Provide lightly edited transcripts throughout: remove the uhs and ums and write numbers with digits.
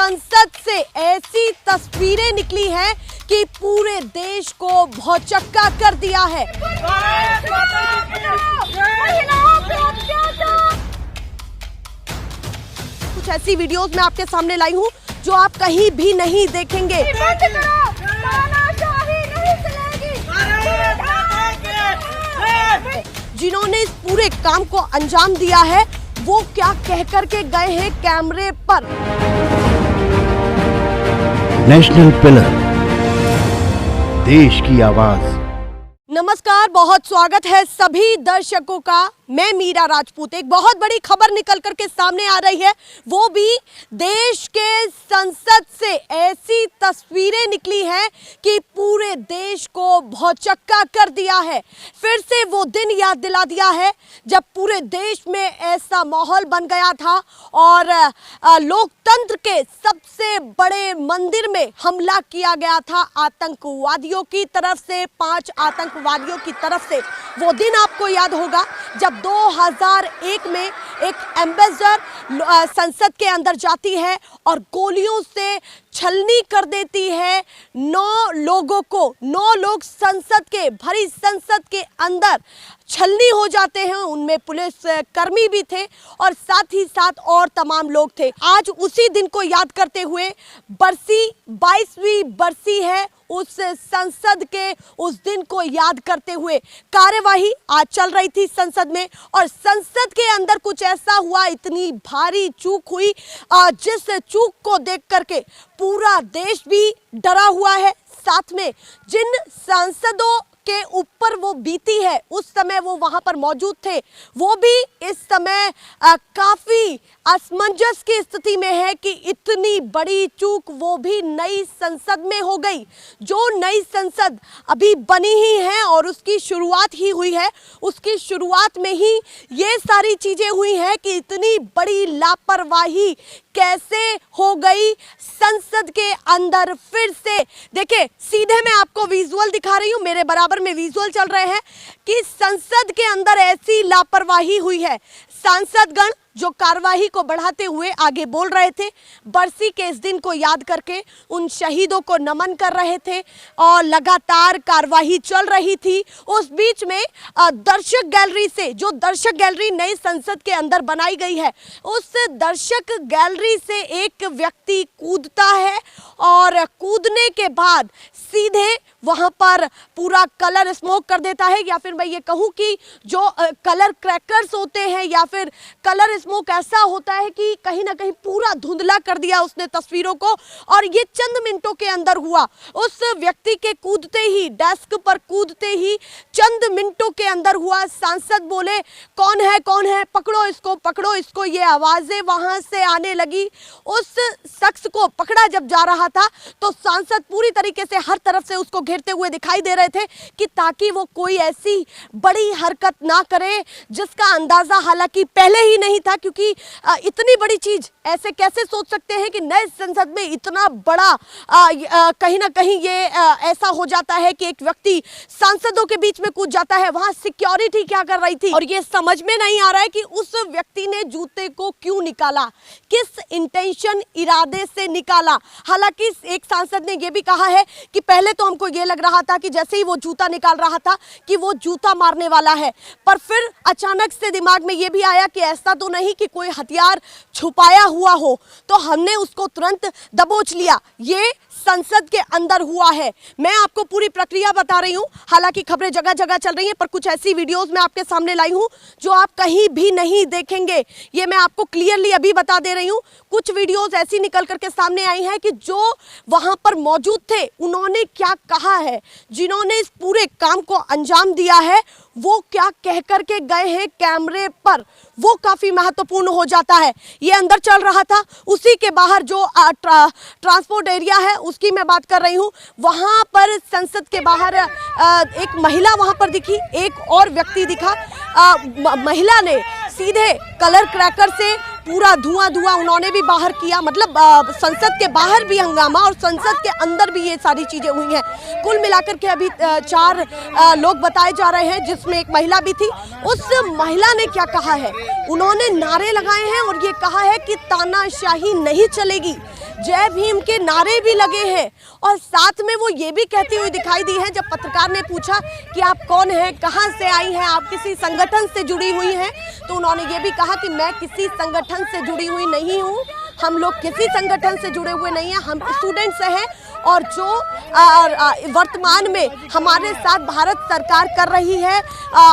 संसद से ऐसी तस्वीरें निकली हैं कि पूरे देश को भौचक्का कर दिया है। कुछ ऐसी वीडियोस मैं आपके सामने लाई हूं जो आप कहीं भी नहीं देखेंगे। जिन्होंने इस पूरे काम को अंजाम दिया है वो क्या कह करके गए हैं कैमरे पर। नेशनल पिलर, देश की आवाज। नमस्कार, बहुत स्वागत है सभी दर्शकों का। मैं मीरा राजपूत। एक बहुत बड़ी खबर निकल करके सामने आ रही है, वो भी देश के संसद से ऐसी तस्वीरें निकली हैं कि पूरे देश को भौचक्का कर दिया है। फिर से वो दिन याद दिला दिया है जब पूरे देश में ऐसा माहौल बन गया था और लोकतंत्र के सबसे बड़े मंदिर में हमला किया गया था आतंकवादियों की तरफ से, 5 आतंकवादियों की तरफ से। वो दिन आपको याद होगा जब 2001 में एक एम्बेसडर संसद के अंदर जाती है और गोलियों से छलनी कर देती है 9 लोगों को। 9 लोग संसद के, भरी संसद के अंदर छलनी हो जाते हैं। उनमें पुलिस कर्मी भी थे और साथ ही साथ और तमाम लोग थे। आज उसी दिन को याद करते हुए बरसी, 22वीं बरसी है उस संसद के। उस दिन को याद करते हुए कार्यवाही आज चल रही थी संसद में और संसद के अंदर कुछ ऐसा हुआ, इतनी भारी चूक हुई जिस चूक को देख करके पूरा देश भी डरा हुआ है। साथ में जिन सांसदों के ऊपर वो बीती है, उस समय वो वहां पर मौजूद थे, वो भी इस समय काफी असमंजस की स्थिति में है कि इतनी बड़ी चूक वो भी नई संसद में हो गई। जो नई संसद अभी बनी ही है और उसकी शुरुआत ही हुई है, उसकी शुरुआत में ही ये सारी चीजें हुई हैं कि इतनी बड़ी लापरवाही कैसे हो गई संसद के अंदर। फिर से देखिए, सीधे मैं आपको विजुअल दिखा रही हूं, मेरे बराबर में विजुअल चल रहे हैं कि संसद के अंदर ऐसी लापरवाही हुई है। सांसदगण जो कार्यवाही को बढ़ाते हुए आगे बोल रहे थे, बरसी के इस दिन को याद करके उन शहीदों को नमन कर रहे थे और लगातार कार्यवाही चल रही थी। उस बीच में दर्शक गैलरी से, जो दर्शक गैलरी नई संसद के अंदर बनाई गई है, उस दर्शक गैलरी से एक व्यक्ति कूदता है और कूदने के बाद सीधे वहां पर पूरा कलर स्मोक कर देता है, या फिर मैं ये कहूँ कि जो कलर क्रैकर्स होते हैं या फिर कलर स्मोक ऐसा होता है कि कहीं ना कहीं पूरा धुंधला कर दिया उसने तस्वीरों को। और ये चंद मिनटों के अंदर हुआ। उस व्यक्ति के कूदते ही, डेस्क पर कूदते ही चंद मिनटों के अंदर हुआ। सांसद बोले, कौन है, कौन है, पकड़ो इसको, पकड़ो इसको। ये आवाजें वहां से आने लगी। उस शख्स को पकड़ा जब जा रहा था तो सांसद पूरी तरीके से हर तरफ से उसको घेरते हुए दिखाई दे रहे थे कि ताकि वो कोई ऐसी बड़ी हरकत ना करे जिसका अंदाजा हालांकि पहले ही नहीं था, क्योंकि इतनी बड़ी चीज ऐसे कैसे सोच सकते हैं कि नए संसद में इतना बड़ा कहीं ना कहीं ये ऐसा हो जाता है कि एक व्यक्ति सांसदों के बीच में कूद जाता है। वहां सिक्योरिटी क्या कर रही थी और ये समझ में नहीं आ रहा है कि उस व्यक्ति ने जूते को क्यों निकाला, किस इंटेंशन, इरादे से निकाला। हालांकि एक सांसद ने यह भी कहा है कि पहले तो हमको ये लग रहा था कि जैसे ही वो जूता निकाल रहा था कि वो जूता मारने वाला है, पर फिर अचानक से दिमाग में ये भी आया कि ऐसा तो नहीं कि कोई हथियार छुपाया हुआ हो, तो हमने उसको तुरंत दबोच लिया। ये संसद के अंदर हुआ है। मैं आपको पूरी प्रक्रिया बता रही हूं। हालांकि खबरें जगह जगह चल रही हैं, पर कुछ ऐसी वीडियोस मैं आपके सामने लाई हूं जो आप कहीं भी नहीं देखेंगे। ये मैं आपको क्लियरली अभी बता दे रही हूं। कुछ वीडियोस ऐसी निकल करके सामने आई हैं कि जो वहां पर मौजूद थे उन्होंने क्या कहा है, जिन्होंने इस पूरे काम को अंजाम दिया है वो क्या कह करके गए हैं कैमरे पर, वो काफी महत्वपूर्ण हो जाता है। ये अंदर चल रहा था, उसी के बाहर जो ट्रांसपोर्ट एरिया है उसकी मैं बात कर रही हूँ। वहां पर संसद के बाहर एक महिला वहां पर दिखी, एक और व्यक्ति दिखा। महिला ने सीधे कलर क्रैकर से पूरा धुआं उन्होंने भी बाहर किया। मतलब संसद के बाहर भी हंगामा और संसद के अंदर भी ये सारी चीजें हुई हैं। कुल मिलाकर के अभी 4 लोग बताए जा रहे हैं, जिसमें एक महिला भी थी। उस महिला ने क्या कहा है, उन्होंने नारे लगाए हैं और ये कहा है कि तानाशाही नहीं चलेगी। जय भीम के नारे भी लगे हैं और साथ में वो ये भी कहती हुई दिखाई दी है, जब पत्रकार ने पूछा कि आप कौन हैं, कहां से आई हैं, आप किसी संगठन से जुड़ी हुई हैं, तो उन्होंने ये भी कहा कि मैं किसी संगठन से जुड़ी हुई नहीं हूं, हम लोग किसी संगठन से जुड़े हुए नहीं हैं, हम स्टूडेंट्स हैं और जो वर्तमान में हमारे साथ भारत सरकार कर रही है,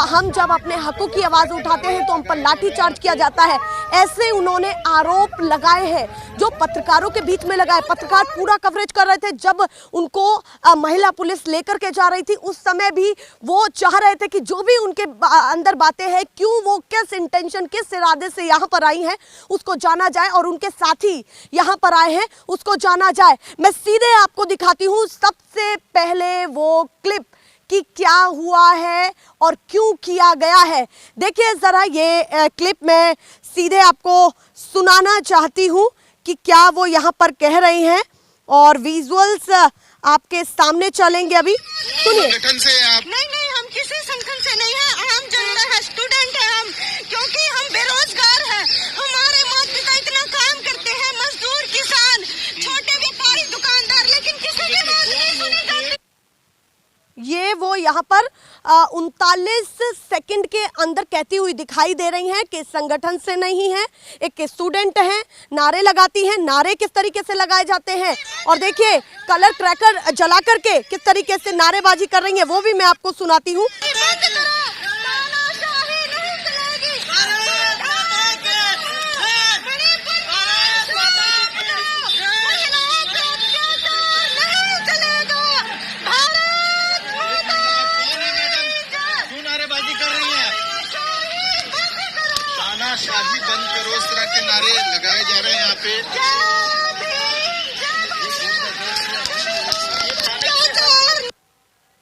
हम जब अपने हकों की आवाज़ उठाते हैं तो हम पर लाठीचार्ज किया जाता है। ऐसे उन्होंने आरोप लगाए हैं जो पत्रकारों के बीच में लगाए। पत्रकार पूरा कवरेज कर रहे थे, जब उनको महिला पुलिस लेकर के जा रही थी उस समय भी वो चाह रहे थे कि जो भी उनके अंदर बातें हैं, क्यों वो किस इंटेंशन, किस इरादे से यहाँ पर आई हैं उसको जाना जाए और उनके साथी यहाँ पर आए हैं उसको जाना जाए। मैं सीधे आपको दिखाती हूँ सबसे पहले वो क्लिप कि क्या हुआ है और क्यों किया गया है। देखिए जरा ये क्लिप मैं सीधे आपको सुनाना चाहती हूँ कि क्या वो यहाँ पर कह रही हैं और विजुअल्स आपके सामने चलेंगे। अभी सुनिए। संगठन से आप नहीं, हम किसी संगठन से नहीं है, आम जनता है, स्टूडेंट है हम, क्योंकि हम बेरोजगार हैं। हमारे माता पिता इतना काम करते हैं, मजदूर, किसान, छोटे व्यापारी, दुकानदार, लेकिन किसी की बात नहीं सुनी जाती। ये वो यहाँ पर 39 सेकंड के अंदर कहती हुई दिखाई दे रही हैं कि संगठन से नहीं है, एक स्टूडेंट हैं, नारे लगाती हैं। नारे किस तरीके से लगाए जाते हैं और देखिए कलर क्रैकर जला करके किस तरीके से नारेबाजी कर रही हैं वो भी मैं आपको सुनाती हूँ। शादी बंद करो, इस तरह के नारे लगाए जा रहे हैं यहाँ पे।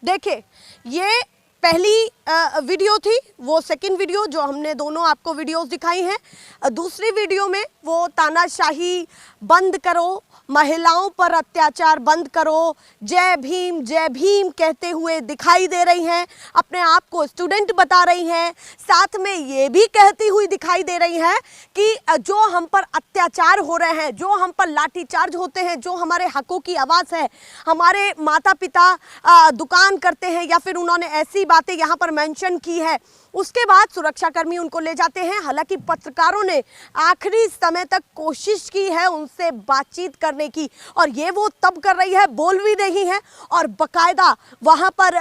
देखिए ये पहली वीडियो थी, वो सेकंड वीडियो जो हमने दोनों आपको वीडियोस दिखाई हैं। दूसरी वीडियो में वो तानाशाही बंद करो, महिलाओं पर अत्याचार बंद करो, जय भीम कहते हुए दिखाई दे रही हैं, अपने आप को स्टूडेंट बता रही हैं। साथ में ये भी कहती हुई दिखाई दे रही है कि जो हम पर अत्याचार हो रहे हैं, जो हम पर लाठीचार्ज होते हैं, जो हमारे हकों की आवाज़ है, हमारे माता पिता दुकान करते हैं या फिर उन्होंने ऐसी बातें यहाँ पर मेंशन की है, उसके बाद सुरक्षाकर्मी उनको ले जाते हैं। हालांकि पत्रकारों ने आखिरी समय तक कोशिश की है उनसे बातचीत करने की और ये वो तब कर रही है, बोल भी रही है और बकायदा वहाँ पर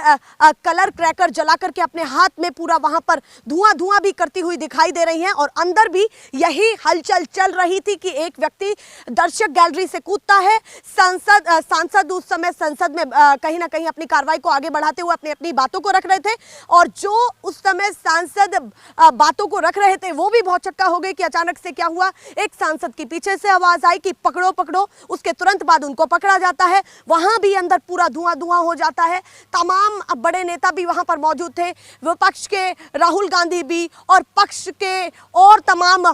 कलर क्रैकर जला करके अपने हाथ में पूरा वहाँ पर धुआं भी करती हुई दिखाई दे रही हैं। और अंदर भी यही हलचल चल रही थी कि एक व्यक्ति दर्शक गैलरी से कूदता है, सांसद उस समय संसद में कहीं ना कहीं अपनी कार्रवाई को आगे बढ़ाते हुए अपनी बातों को रख रहे थे और जो उस समय सांसद बातों को रख रहे थे वो भी बहुत चक्का हो गए कि अचानक से क्या हुआ। एक सांसद की पीछे से आवाज आई कि पकड़ो पकड़ो, उसके तुरंत बाद उनको पकड़ा जाता है, वहां भी अंदर पूरा धुआं हो जाता है। तमाम बड़े नेता भी वहां पर मौजूद थे, विपक्ष के राहुल गांधी भी और पक्ष के और तमाम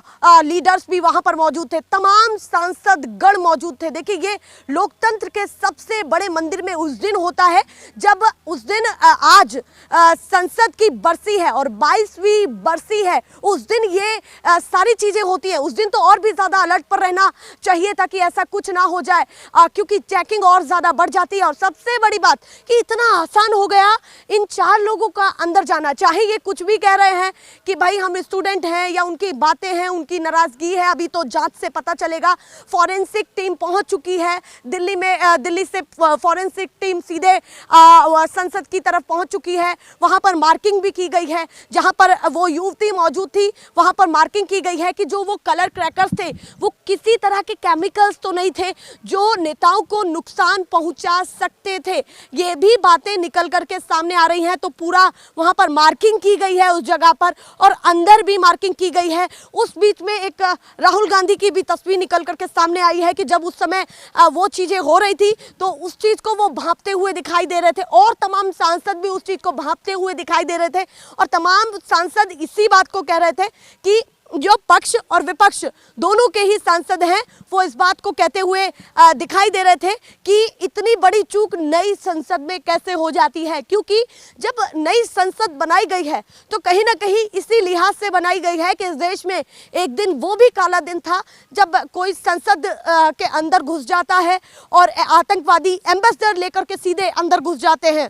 लीडर्स भी वहां पर मौजूद थे, तमाम सांसद गण मौजूद थे। देखिए ये लोकतंत्र के सबसे बड़े मंदिर में उस दिन होता है जब उस दिन आज संसद की बरसी है और 22वीं बरसी है, उस दिन ये सारी चीजें होती हैं। उस दिन तो और भी ज्यादा अलर्ट पर रहना चाहिए ताकि ऐसा कुछ ना हो जाए, क्योंकि चेकिंग और ज्यादा बढ़ जाती है। और सबसे बड़ी बात कि इतना आसान हो गया इन 4 लोगों का अंदर जाना, चाहे ये कुछ भी कह रहे हैं कि भाई हम स्टूडेंट हैं या उनकी बातें हैं, उनकी नाराजगी है, अभी तो जांच से पता चलेगा। फॉरेंसिक टीम पहुंच चुकी है दिल्ली में, दिल्ली से फॉरेंसिक टीम सीधे संसद की तरफ पहुंच चुकी है, वहां पर मार्किंग भी की गई है। जहां पर वो युवती मौजूद थी वहां पर मार्किंग की गई है कि जो वो कलर क्रैकर्स थे वो किसी तरह के केमिकल्स तो नहीं थे जो नेताओं को नुकसान पहुंचा सकते थे। ये भी बातें निकल करके सामने आ रही हैं। तो पूरा वहां पर मार्किंग की गई है उस जगह पर और अंदर भी मार्किंग की गई है। उस बीच में एक राहुल गांधी की भी तस्वीर निकल करके सामने आई है कि जब उस समय वो चीजें हो रही थी तो उस चीज को वो भांपते हुए दिखाई दे रहे थे और तमाम सांसद भी उस चीज को भांपते हुए दिखाई दे रहे थे और तमाम सांसद इसी बात को कह रहे थे कि जो पक्ष और विपक्ष दोनों के ही सांसद हैं वो इस बात को कहते हुए दिखाई दे रहे थे कि इतनी बड़ी चूक नई संसद में कैसे हो जाती है, क्योंकि जब नई संसद बनाई गई है तो कहीं ना कहीं इसी लिहाज से बनाई गई है कि इस देश में एक दिन वो भी काला दिन था जब कोई संसद के अंदर घुस जाता है और आतंकवादी एम्बेसडर लेकर के सीधे अंदर घुस जाते हैं।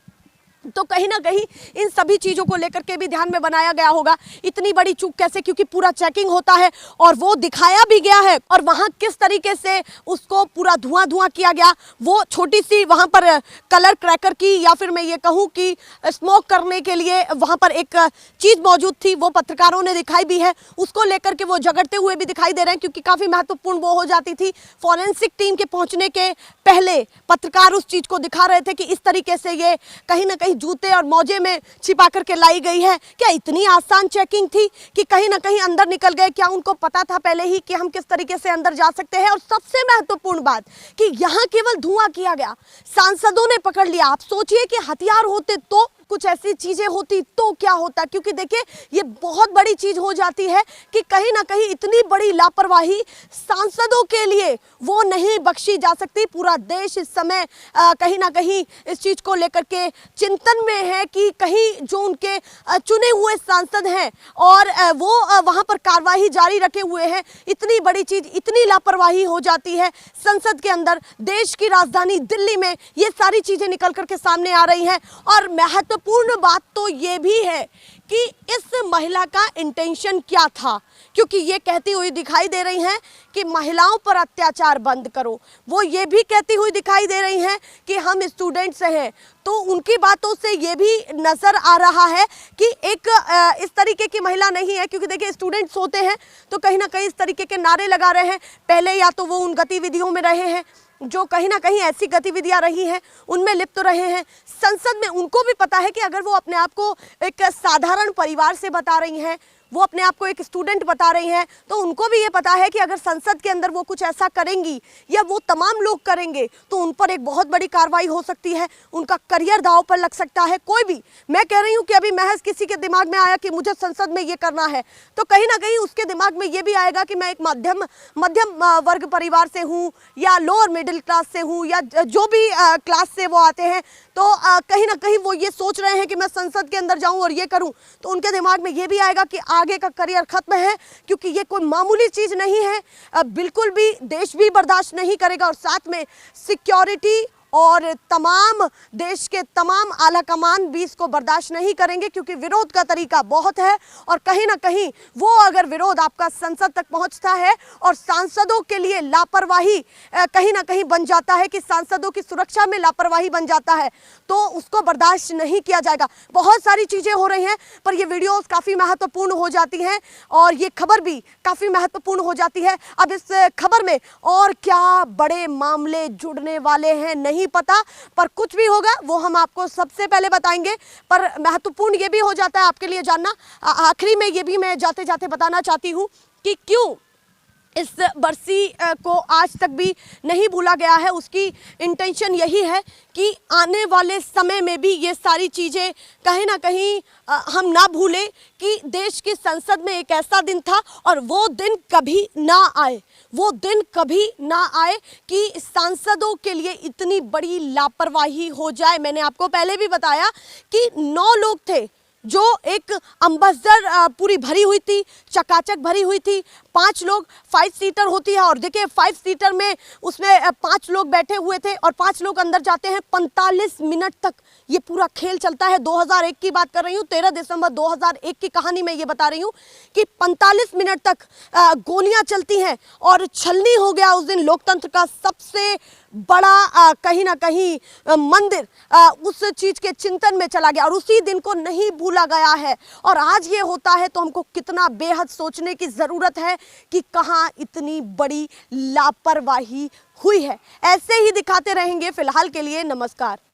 तो कहीं ना कहीं इन सभी चीज़ों को लेकर के भी ध्यान में बनाया गया होगा। इतनी बड़ी चूक कैसे, क्योंकि पूरा चेकिंग होता है और वो दिखाया भी गया है और वहाँ किस तरीके से उसको पूरा धुआं धुआं किया गया, वो छोटी सी वहाँ पर कलर क्रैकर की या फिर मैं ये कहूँ कि स्मोक करने के लिए वहाँ पर एक चीज़ मौजूद थी, वो पत्रकारों ने दिखाई भी है। उसको लेकर के वो झगड़ते हुए भी दिखाई दे रहे हैं, क्योंकि काफ़ी महत्वपूर्ण वो हो जाती थी। फॉरेंसिक टीम के पहुँचने के पहले पत्रकार उस चीज़ को दिखा रहे थे कि इस तरीके से ये कहीं ना कहीं जूते और मौजे में छिपा करके लाई गई है। क्या इतनी आसान चेकिंग थी कि कहीं ना कहीं अंदर निकल गए? क्या उनको पता था पहले ही कि हम किस तरीके से अंदर जा सकते हैं? और सबसे महत्वपूर्ण बात कि यहाँ केवल धुआं किया गया, सांसदों ने पकड़ लिया। आप सोचिए कि हथियार होते तो कुछ ऐसी चीजें होती तो क्या होता, क्योंकि देखिए ये बहुत बड़ी चीज हो जाती है कि कहीं ना कहीं इतनी बड़ी लापरवाही सांसदों के लिए वो नहीं बख्शी जा सकती। पूरा देश इस समय कहीं ना कहीं इस चीज को लेकर के चिंतन में है कि कहीं जो उनके चुने हुए सांसद हैं और वो वहां पर कार्रवाई जारी रखे हुए हैं, इतनी बड़ी चीज, इतनी लापरवाही हो जाती है संसद के अंदर, देश की राजधानी दिल्ली में ये सारी चीजें निकल करके सामने आ रही हैं। और महत्वपूर्ण बात तो ये भी है कि इस महिला का इंटेंशन क्या था, क्योंकि ये कहती हुई दिखाई दे रही हैं कि महिलाओं पर अत्याचार बंद करो। वो ये भी कहती हुई दिखाई दे रही हैं कि हम स्टूडेंट्स हैं। तो उनकी बातों से ये भी नज़र आ रहा है कि एक इस तरीके की महिला नहीं है, क्योंकि देखिए स्टूडेंट्स होते हैं तो कहीं ना कहीं इस तरीके के नारे लगा रहे हैं। पहले या तो वो उन गतिविधियों में रहे हैं जो कहीं ना कहीं ऐसी गतिविधियां रही हैं, उनमें लिप्त रहे हैं। संसद में उनको भी पता है कि अगर वो अपने आप को एक साधारण परिवार से बता रही हैं, वो अपने आप को एक स्टूडेंट बता रही हैं, तो उनको भी ये पता है कि अगर संसद के अंदर वो कुछ ऐसा करेंगी या वो तमाम लोग करेंगे तो उन पर एक बहुत बड़ी कार्रवाई हो सकती है, उनका करियर दांव पर लग सकता है। कोई भी, मैं कह रही हूँ कि अभी महज किसी के दिमाग में आया कि मुझे संसद में ये करना है, तो कहीं ना कहीं उसके दिमाग में ये भी आएगा कि मैं एक मध्यम वर्ग परिवार से हूँ या लोअर मिडिल क्लास से हूँ या जो भी क्लास से वो आते हैं, तो कहीं ना कहीं वो ये सोच रहे हैं कि मैं संसद के अंदर जाऊं और ये करूं, तो उनके दिमाग में ये भी आएगा कि आगे का करियर खत्म है, क्योंकि ये कोई मामूली चीज नहीं है। बिल्कुल भी देश भी बर्दाश्त नहीं करेगा और साथ में सिक्योरिटी और तमाम देश के तमाम आला कमान भी इसको बर्दाश्त नहीं करेंगे, क्योंकि विरोध का तरीका बहुत है। और कहीं ना कहीं वो अगर विरोध आपका संसद तक पहुंचता है और सांसदों के लिए लापरवाही कहीं ना कहीं बन जाता है कि सांसदों की सुरक्षा में लापरवाही बन जाता है, तो उसको बर्दाश्त नहीं किया जाएगा। बहुत सारी चीज़ें हो रही हैं, पर ये वीडियोस काफ़ी महत्वपूर्ण हो जाती हैं और ये खबर भी काफ़ी महत्वपूर्ण हो जाती है। अब इस खबर में और क्या बड़े मामले जुड़ने वाले हैं नहीं पता, पर कुछ भी होगा वो हम आपको सबसे पहले बताएंगे। पर महत्वपूर्ण ये भी हो जाता है आपके लिए जानना। आखिरी में ये भी मैं जाते जाते बताना चाहती हूँ कि क्यों इस बरसी को आज तक भी नहीं भूला गया है। उसकी इंटेंशन यही है कि आने वाले समय में भी ये सारी चीज़ें कहीं ना कहीं हम ना भूलें कि देश की संसद में एक ऐसा दिन था और वो दिन कभी ना आए, वो दिन कभी ना आए कि सांसदों के लिए इतनी बड़ी लापरवाही हो जाए। मैंने आपको पहले भी बताया कि 9 लोग थे, जो एक अम्बेसडर पूरी भरी हुई थी, चकाचक भरी हुई थी। 5 लोग 5 सीटर होती है और देखिए 5 सीटर में उसमें 5 लोग बैठे हुए थे और 5 लोग अंदर जाते हैं। 45 मिनट तक ये पूरा खेल चलता है। 2001 की बात कर रही हूँ, 13 दिसंबर 2001 की कहानी में ये बता रही हूँ कि 45 मिनट तक गोलियां चलती हैं और छलनी हो गया उस दिन लोकतंत्र का सबसे बड़ा कहीं ना कहीं मंदिर उस चीज के चिंतन में चला गया और उसी दिन को नहीं भूला गया है। और आज ये होता है तो हमको कितना बेहद सोचने की जरूरत है कि कहाँ इतनी बड़ी लापरवाही हुई है। ऐसे ही दिखाते रहेंगे। फिलहाल के लिए नमस्कार।